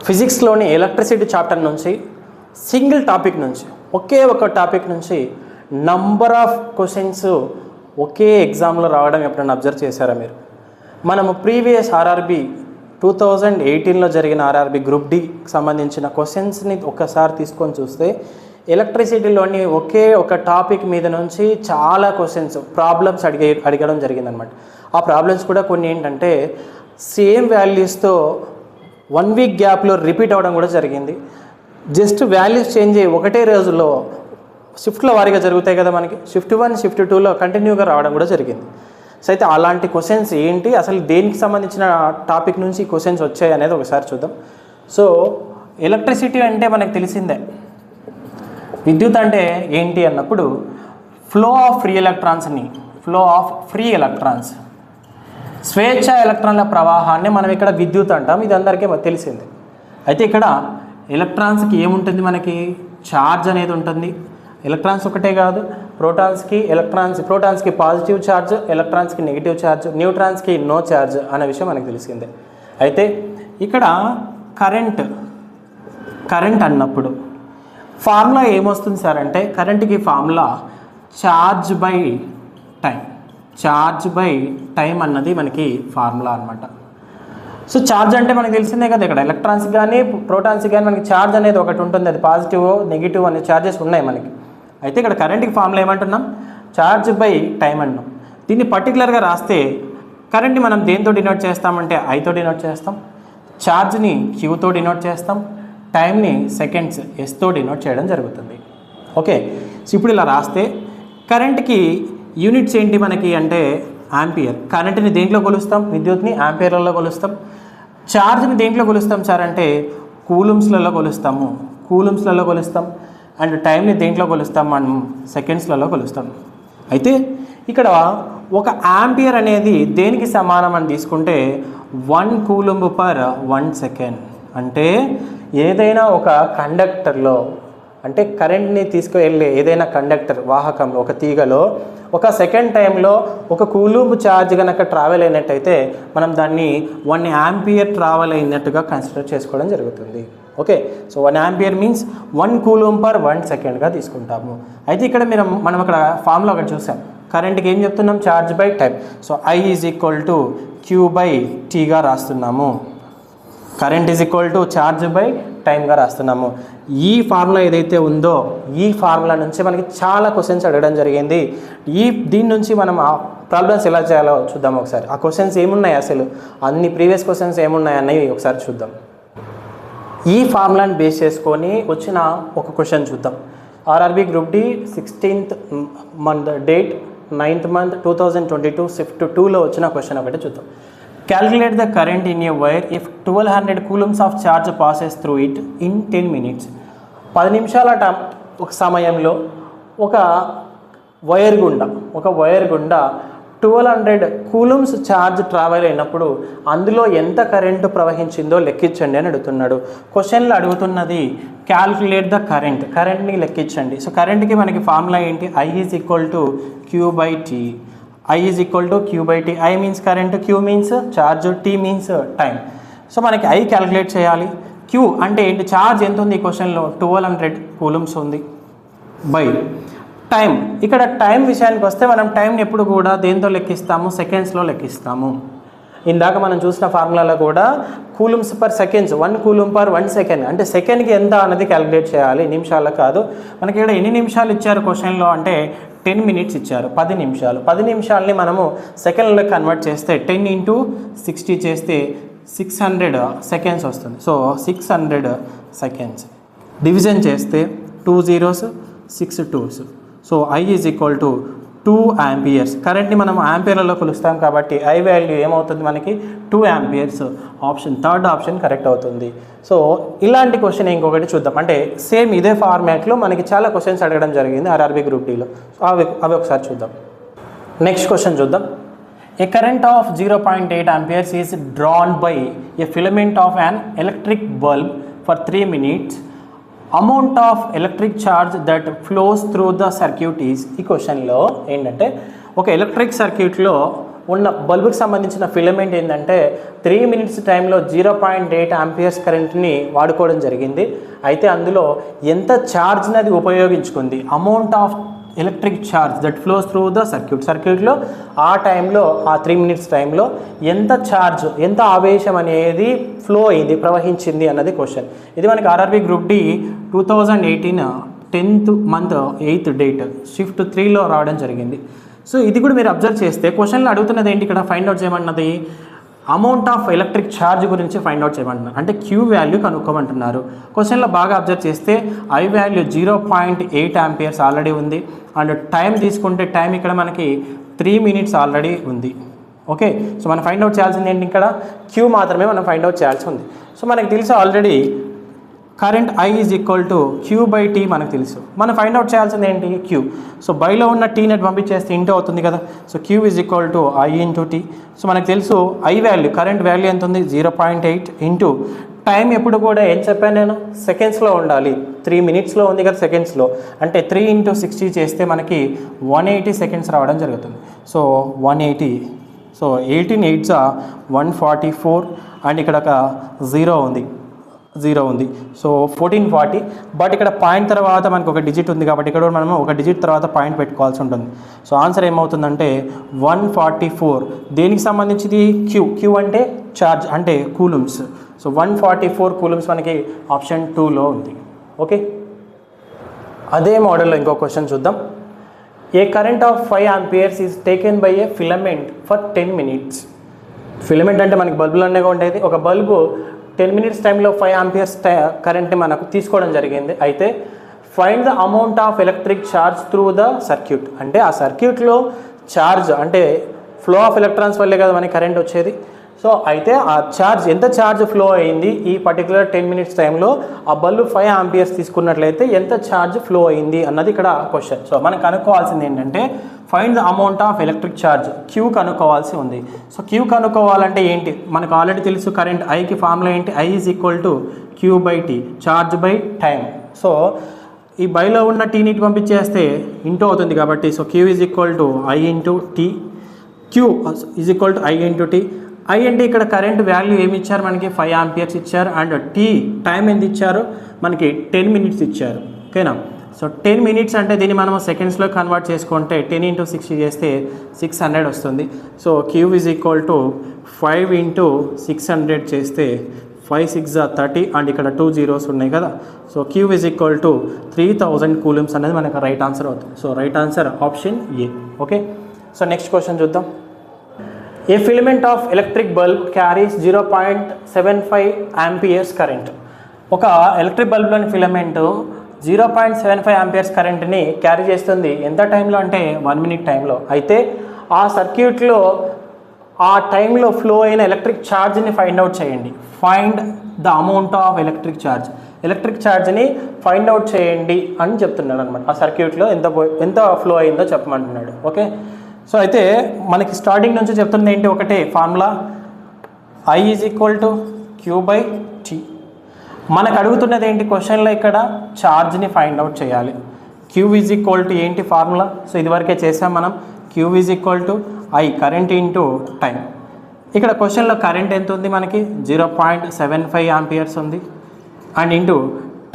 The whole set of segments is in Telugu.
ఫిజిక్స్లోని ఎలక్ట్రిసిటీ చాప్టర్ నుంచి సింగిల్ టాపిక్ నుంచి ఒకే ఒక టాపిక్ నుంచి నంబర్ ఆఫ్ క్వశ్చన్స్ ఒకే ఎగ్జామ్లో రావడం ఎప్పుడైనా అబ్జర్వ్ చేశారా మీరు? మనము ప్రీవియస్ ఆర్ఆర్బి 2018లో జరిగిన ఆర్ఆర్బి గ్రూప్ డికి సంబంధించిన క్వశ్చన్స్ని ఒక్కసారి తీసుకొని చూస్తే ఎలక్ట్రిసిటీలోని ఒకే ఒక టాపిక్ మీద నుంచి చాలా క్వశ్చన్స్ ప్రాబ్లమ్స్ అడగడం జరిగిందనమాట. ఆ ప్రాబ్లమ్స్ కూడా కొన్ని ఏంటంటే సేమ్ వాల్యూస్తో 1 వీక్ గ్యాప్లో రిపీట్ అవ్వడం కూడా జరిగింది. జస్ట్ వాల్యూస్ చేంజ్ అయ్యి ఒకటే రోజులో షిఫ్ట్లో వారీగా జరుగుతాయి కదా మనకి, షిఫ్ట్ 1 షిఫ్ట్ 2లో కంటిన్యూగా రావడం కూడా జరిగింది. సో అయితే అలాంటి క్వశ్చన్స్ ఏంటి, అసలు దేనికి సంబంధించిన టాపిక్ నుంచి క్వశ్చన్స్ వచ్చాయి అనేది ఒకసారి చూద్దాం. సో ఎలక్ట్రిసిటీ అంటే మనకు తెలిసిందే, విద్యుత్ అంటే ఏంటి అన్నప్పుడు ఫ్లో ఆఫ్ ఫ్రీ ఎలక్ట్రాన్స్ స్వేచ్ఛ ఎలక్ట్రాన్ల ప్రవాహాన్ని మనం ఇక్కడ విద్యుత్ అంటాం. ఇది అందరికీ తెలిసిందే. అయితే ఇక్కడ ఎలక్ట్రాన్స్కి ఏముంటుంది, మనకి ఛార్జ్ అనేది ఉంటుంది. ఎలక్ట్రాన్స్ ఒకటే కాదు, ప్రోటాన్స్కి పాజిటివ్ ఛార్జ్, ఎలక్ట్రాన్స్కి నెగిటివ్ ఛార్జ్, న్యూట్రాన్స్కి నో ఛార్జ్ అనే విషయం మనకు తెలిసిందే. అయితే ఇక్కడ కరెంట్ అన్నప్పుడు ఫార్ములా ఏమొస్తుంది సార్ అంటే, కరెంట్కి ఫార్ములా ఛార్జ్ బై టైం అన్నది మనకి ఫార్ములా అనమాట. సో ఛార్జ్ అంటే మనకు తెలిసిందే కదా, ఇక్కడ ఎలక్ట్రాన్స్కి కానీ ప్రోటాన్స్కి కానీ మనకి ఛార్జ్ అనేది ఒకటి ఉంటుంది, అది పాజిటివ్ నెగిటివ్ అనే ఛార్జెస్ ఉన్నాయి మనకి. అయితే ఇక్కడ కరెంట్కి ఫార్ములా ఏమంటున్నాం, ఛార్జ్ బై టైం అంటున్నాం. దీన్ని పర్టికులర్గా రాస్తే కరెంట్ని మనం దేంతో డినోట్ చేస్తామంటే ఐతో డినోట్ చేస్తాం, ఛార్జ్ని క్యూతో డినోట్ చేస్తాం, టైంని సెకండ్స్ ఎస్తో డినోట్ చేయడం జరుగుతుంది. ఓకే, సో ఇప్పుడు ఇలా రాస్తే కరెంట్కి యూనిట్స్ ఏంటి మనకి అంటే ఆంపియర్. కరెంట్ని దేంట్లో కొలుస్తాం, విద్యుత్ని ఆంపియర్లలో కొలుస్తాం. ఛార్జ్ని దేంట్లో కొలుస్తాం సార్ అంటే కూలుమ్స్లలో కొలుస్తాం. అండ్ టైంని దేంట్లో కొలుస్తాం, మనం సెకండ్స్లలో కొలుస్తాం. అయితే ఇక్కడ ఒక ఆంపియర్ అనేది దేనికి సమానం అని తీసుకుంటే 1 కూలుంబ్ పర్ 1 సెకండ్. అంటే ఏదైనా ఒక కండక్టర్లో అంటే కరెంట్ని తీసుకువెళ్ళే ఏదైనా వాహకంలో ఒక తీగలో ఒక సెకండ్ టైంలో 1 కూలుంబ్ ఛార్జ్ కనుక ట్రావెల్ అయినట్టయితే మనం దాన్ని 1 యాంపియర్ ట్రావెల్ అయినట్టుగా కన్సిడర్ చేసుకోవడం జరుగుతుంది. Okay, so 1 ampere means 1 coulomb per 1 సెకండ్గా తీసుకుంటాము. అయితే ఇక్కడ మనం అక్కడ ఫార్ములా ఒకటి చూసాం, కరెంట్కి ఏం చెప్తున్నాం, charge by time. So I = Q/Tగా రాస్తున్నాము, కరెంట్ ఛార్జ్ బై టైంగా రాస్తున్నాము. ఈ ఫార్ములా ఏదైతే ఉందో ఈ ఫార్ములా నుంచి మనకి చాలా క్వశ్చన్స్ అడగడం జరిగింది. దీని నుంచి మనం ఆ ప్రాబ్లమ్స్ ఎలా చేయాలో చూద్దాం ఒకసారి. ఆ క్వశ్చన్స్ ఏమున్నాయి, అసలు అన్ని ప్రీవియస్ క్వశ్చన్స్ ఏమున్నాయి అన్నవి ఒకసారి చూద్దాం. ఈ ఫార్ములాని బేస్ చేసుకొని వచ్చిన ఒక క్వశ్చన్ చూద్దాం. RRB group D 16th month date 9th month 2022 shift 2లో వచ్చిన క్వశ్చన్ ఒకటి చూద్దాం. Calculate the current in a wire if 1200 coulombs of charge passes through it in 10 minutes. 10 నిమిషాల ఒక సమయంలో ఒక వైర్ గుండా 1200 కూలమ్స్ ఛార్జ్ ట్రావెల్ అయినప్పుడు అందులో ఎంత కరెంటు ప్రవహించిందో లెక్కించండి అని అడుగుతున్నాడు. క్వశ్చన్లో అడుగుతున్నది క్యాల్కులేట్ ద కరెంట్ని లెక్కించండి. సో కరెంట్కి మనకి ఫార్ములా ఏంటి, I = Q/T. I = Q/T. I means current, Q means charge, T means time. So మనకి I క్యాలిక్యులేట్ చేయాలి. Q అంటే ఏంటి, ఛార్జ్ ఎంత ఉంది ఈ క్వశ్చన్లో 1200 కూలమ్స్ ఉంది, బై టైం. ఇక్కడ టైం విషయానికి వస్తే మనం టైంని ఎప్పుడు కూడా దేంతో లెక్కిస్తాము, సెకండ్స్లో లెక్కిస్తాము. ఇందాక మనం చూసిన ఫార్ములాలో కూడా coulombs per seconds, 1 coulomb per 1 second అంటే సెకండ్కి ఎంత అన్నది క్యాలిక్యులేట్ చేయాలి, నిమిషాలకు కాదు. మనకి ఇక్కడ ఎన్ని నిమిషాలు ఇచ్చారు క్వశ్చన్లో అంటే 10 minutes ఇచ్చారు, 10 నిమిషాలు. 10 నిమిషాలని మనము సెకండ్లో కన్వర్ట్ చేస్తే 10 × 60 చేస్తే 600 సెకండ్స్ వస్తుంది. సో 600 సెకండ్స్ డివిజన్ చేస్తే 2 zeros 6 2s. So I = 2 amperes. కరెంట్ని మనం ఆంపియర్లలో కొలుస్తాం కాబట్టి I వాల్యూ ఏమవుతుంది మనకి 2 amperes. థర్డ్ ఆప్షన్ కరెక్ట్ అవుతుంది. సో ఇలాంటి క్వశ్చన్ ఇంకొకటి చూద్దాం. అంటే సేమ్ ఇదే ఫార్మాట్లో మనకి చాలా క్వశ్చన్స్ అడగడం జరిగింది ఆర్ఆర్బి గ్రూప్ డిలో. అవి ఒకసారి చూద్దాం. నెక్స్ట్ క్వశ్చన్ చూద్దాం. A current of 0.8 amperes is drawn by a filament of an electric bulb for 3 minutes. Amount of electric charge that flows through the circuit is. ఈ క్వశ్చన్లో ఏంటంటే ఒక ఎలక్ట్రిక్ సర్క్యూట్లో ఉన్న బల్బుకి సంబంధించిన ఫిలమెంట్ ఏంటంటే 3 minutes టైంలో 0.8 ఆంపియర్స్ కరెంట్ని వాడుకోవడం జరిగింది. అయితే అందులో ఎంత ఛార్జ్ని అది ఉపయోగించుకుంది, amount of electric charge that flows through the సర్క్యూట్లో ఆ టైంలో ఆ 3 minutes టైంలో ఎంత ఛార్జ్, ఎంత ఆవేశం అనేది ఫ్లో అయింది, ప్రవహించింది అన్నది క్వశ్చన్. ఇది మనకి RRB group D 2018 10th month 8th date shift 3లో రావడం జరిగింది. సో ఇది కూడా మీరు అబ్జర్వ్ చేస్తే క్వశ్చన్లో అడుగుతున్నది ఏంటి, ఇక్కడ ఫైండ్ అవుట్ చేయమన్నది అమౌంట్ ఆఫ్ ఎలక్ట్రిక్ ఛార్జ్ గురించి ఫైండ్ అవుట్ చేయమంటున్నారు, అంటే క్యూ వాల్యూ కనుక్కోమంటున్నారు. క్వశ్చన్లో బాగా అబ్జర్వ్ చేస్తే ఐ వాల్యూ 0.8 ఆంపియర్స్ ఆల్రెడీ ఉంది, అండ్ టైం తీసుకుంటే టైం ఇక్కడ మనకి 3 minutes ఆల్రెడీ ఉంది. ఓకే, సో మనం ఫైండ్ అవుట్ చేయాల్సింది ఏంటి, ఇక్కడ క్యూ మాత్రమే మనం ఫైండ్ అవుట్ చేయాల్సి ఉంది. సో మనకి తెలుసు already current I is equal to Q/T మనకు తెలుసు. మనం ఫైండ్ అవుట్ చేయాల్సింది ఏంటి, Q. సో బైలో ఉన్న T నెట్ పంపించేస్తే ఇంటూ అవుతుంది కదా. So Q is equal to I into T. So మనకు తెలుసు I వాల్యూ, కరెంట్ వాల్యూ ఎంత ఉంది, 0.8 ఇంటూ టైం ఎప్పుడు కూడా ఏం చెప్పాను నేను, సెకండ్స్లో ఉండాలి. 3 minutesలో ఉంది కదా సెకండ్స్లో, అంటే 3 × 60 చేస్తే మనకి 180 seconds రావడం జరుగుతుంది. సో 180, సో 18 8s 144, అండ్ ఇక్కడ ఒక 0 ఉంది. సో 1440. బట్ ఇక్కడ పాయింట్ తర్వాత మనకు ఒక డిజిట్ ఉంది కాబట్టి ఇక్కడ మనం ఒక డిజిట్ తర్వాత పాయింట్ పెట్టుకోవాల్సి ఉంటుంది. సో ఆన్సర్ ఏమవుతుందంటే 144. దేనికి సంబంధించింది, క్యూ అంటే ఛార్జ్, అంటే కూలమ్స్. సో 144 కూలమ్స్ మనకి ఆప్షన్ 2లో ఉంది. ఓకే, అదే మోడల్లో ఇంకో క్వశ్చన్ చూద్దాం. A current of 5 amperes is taken by a filament for 10 minutes. Filament అంటే మనకి బల్బులు అనేవి ఉండేది. ఒక బల్బు 10 minutes టైంలో 5 amperes కరెంట్ని మనకు తీసుకోవడం జరిగింది. అయితే find the amount of electric charge through the circuit, అంటే ఆ సర్క్యూట్లో ఛార్జ్ అంటే ఫ్లో ఆఫ్ ఎలక్ట్రాన్స్ వల్లే కదా మనకి కరెంట్ వచ్చేది. సో అయితే ఆ ఛార్జ్, ఎంత ఛార్జ్ ఫ్లో అయింది ఈ పర్టికులర్ 10 minutes టైంలో, ఆ బల్బు 5 amperes తీసుకున్నట్లయితే ఎంత ఛార్జ్ ఫ్లో అయింది అన్నది ఇక్కడ క్వశ్చన్. సో మనం కనుక్కోవాల్సింది ఏంటంటే find the amount of electric charge, Q కనుక్కోవాల్సి ఉంది. సో క్యూ కనుక్కోవాలంటే ఏంటి, మనకు ఆల్రెడీ తెలుసు కరెంట్ ఐకి ఫార్ములా ఏంటి, I is equal to Q/T, charge by time. So ఈ బైలో ఉన్న టీని పంపించేస్తే ఇంటూ అవుతుంది కాబట్టి, so Q is equal to I into T, Q is equal to I into T. I అంటే ఇక్కడ కరెంట్ వాల్యూ ఏమి ఇచ్చారు మనకి, 5 amperes ఇచ్చారు, అండ్ T టైం ఎంత ఇచ్చారు మనకి 10 minutes ఇచ్చారు. ఓకేనా, సో 10 minutes అంటే దీన్ని మనం సెకండ్స్లో కన్వర్ట్ చేసుకుంటే 10 × 60 చేస్తే 600 వస్తుంది. So Q is equal to 5 × 600 చేస్తే 5 6 30, అండ్ ఇక్కడ 2 zeros ఉన్నాయి కదా. So Q is equal to 3000 coulombs అనేది మనకు రైట్ ఆన్సర్ అవుతుంది. So right answer option A. Okay, so next question చూద్దాం. A filament of electric bulb carries 0.75 amperes current. ఒక ఎలక్ట్రిక్ బల్బ్లోని ఫిలమెంట్ 0.75 amperes కరెంట్ని క్యారీ చేస్తుంది. ఎంత టైంలో అంటే 1 minute టైంలో. అయితే ఆ సర్క్యూట్లో ఆ టైంలో ఫ్లో అయిన ఎలక్ట్రిక్ ఛార్జ్ని ఫైండ్ అవుట్ చేయండి. Find the amount of electric charge, electric ఛార్జ్ని ఫైండ్ అవుట్ చేయండి అని చెప్తున్నాడు అనమాట. ఆ సర్క్యూట్లో ఎంత ఫ్లో అయిందో చెప్పమంటున్నాడు. ఓకే, సో అయితే మనకి స్టార్టింగ్ నుంచి చెప్తుంది ఏంటి, ఒకటే formula I is equal to Q/T. మనకు అడుగుతున్నది ఏంటి క్వశ్చన్లో, ఇక్కడ ఛార్జ్ని ఫైండ్ అవుట్ చేయాలి. Q ఈజ్ ఈక్వల్ టు ఏంటి ఫార్ములా, సో ఇదివరకే చేసాం మనం. Q is equal to I current into time. ఇక్కడ క్వశ్చన్లో కరెంట్ ఎంత ఉంది మనకి, 0.75 amperes ఉంది, అండ్ ఇంటూ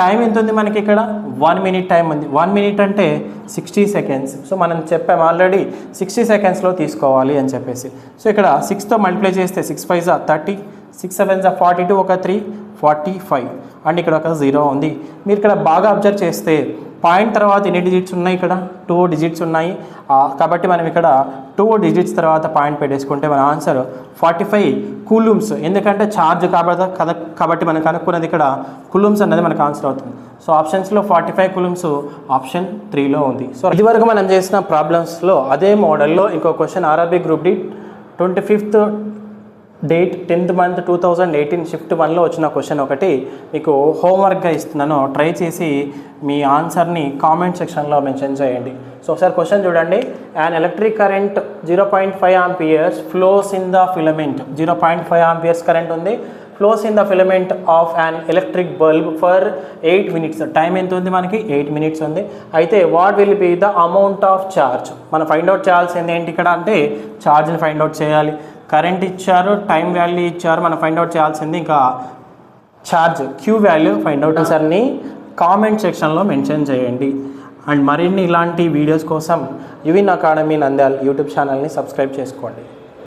టైం ఎంత ఉంది మనకి, ఇక్కడ 1 minute టైం ఉంది. 1 minute అంటే 60 seconds. సో మనం చెప్పాము ఆల్రెడీ 60 secondsలో తీసుకోవాలి అని చెప్పేసి. సో ఇక్కడ 6తో మల్టిప్లై చేస్తే 6 5 30, 6 7 42, ఒక 3 45, అండ్ ఇక్కడ ఒక 0 ఉంది. మీరు ఇక్కడ బాగా అబ్జర్వ్ చేస్తే పాయింట్ తర్వాత ఎన్ని డిజిట్స్ ఉన్నాయి, ఇక్కడ 2 digits ఉన్నాయి. కాబట్టి మనం ఇక్కడ 2 digits తర్వాత పాయింట్ పెట్టేసుకుంటే మన ఆన్సర్ 45 కూలమ్స్. ఎందుకంటే ఛార్జ్ కాబట్టి మనం కనుక్కున్నది ఇక్కడ కూలమ్స్ అన్నది మనకు ఆన్సర్ అవుతుంది. సో ఆప్షన్స్లో 45 కూలమ్స్ ఆప్షన్ 3లో ఉంది. సో ఇదివరకు మనం చేసిన ప్రాబ్లమ్స్లో అదే మోడల్లో ఇంకో question RRB group D 25th date 10th month 2018 shift 1లో వచ్చిన క్వశ్చన్ ఒకటి మీకు హోంవర్క్గా ఇస్తున్నాను. ట్రై చేసి మీ ఆన్సర్ని కామెంట్ సెక్షన్లో మెన్షన్ చేయండి. సో ఒకసారి క్వశ్చన్ చూడండి. And electric current 0.5 amperes flows in the filament. 0.5 amperes current ఉంది, flows in the filament of an electric bulb for 8 minutes. Time ఎంత ఉంది మనకి? 8 minutes ఉంది. అయితే what will be the amount of charge? మనం ఫైండ్ అవుట్ చేయాల్సింది ఏంటి ఇక్కడ అంటే ఛార్జ్ని ఫైండ్ అవుట్ చేయాలి. కరెంట్ ఇచ్చారు, టైం వాల్యూ ఇచ్చారు, మనం ఫైండ్ అవుట్ చేయాల్సింది ఇంకా charge Q value find out. ఆన్సర్ని కామెంట్ సెక్షన్లో మెన్షన్ చేయండి. అండ్ మరిన్ని ఇలాంటి వీడియోస్ కోసం యువిన్ అకాడమీ నంద్యాల్ యూట్యూబ్ ఛానల్ని సబ్స్క్రైబ్ చేసుకోండి.